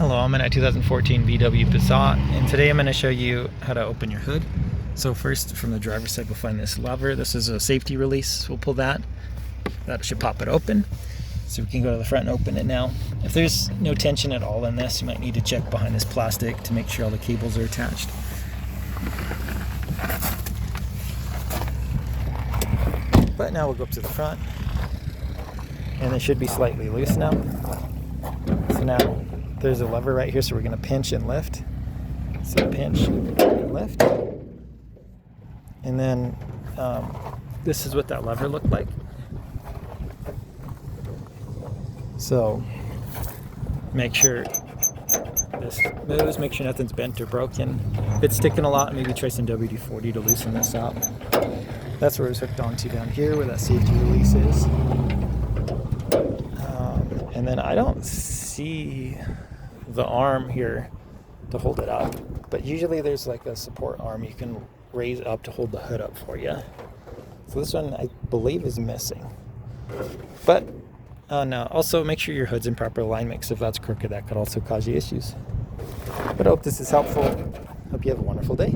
Hello, I'm in a 2014 VW Passat, and today I'm going to show you how to open your hood. So first, from the driver's side, we'll find this lever. This is a safety release. We'll pull that. That should pop it open. So we can go to the front and open it now. If there's no tension at all in this, you might need to check behind this plastic to make sure all the cables are attached. But now we'll go up to the front, and it should be slightly loose now. So now there's a lever right here, so we're going to pinch and lift. So pinch and lift. And then this is what that lever looked like. So make sure this moves, make sure nothing's bent or broken. If it's sticking a lot, maybe try some WD-40 to loosen this up. That's where it's hooked onto down here, where that safety release is. And then I don't see the arm here to hold it up, but usually there's like a support arm you can raise up to hold the hood up for you. So this one I believe is missing. But no, also make sure your hood's in proper alignment, because if that's crooked, that could also cause you issues. But I hope this is helpful. Hope you have a wonderful day.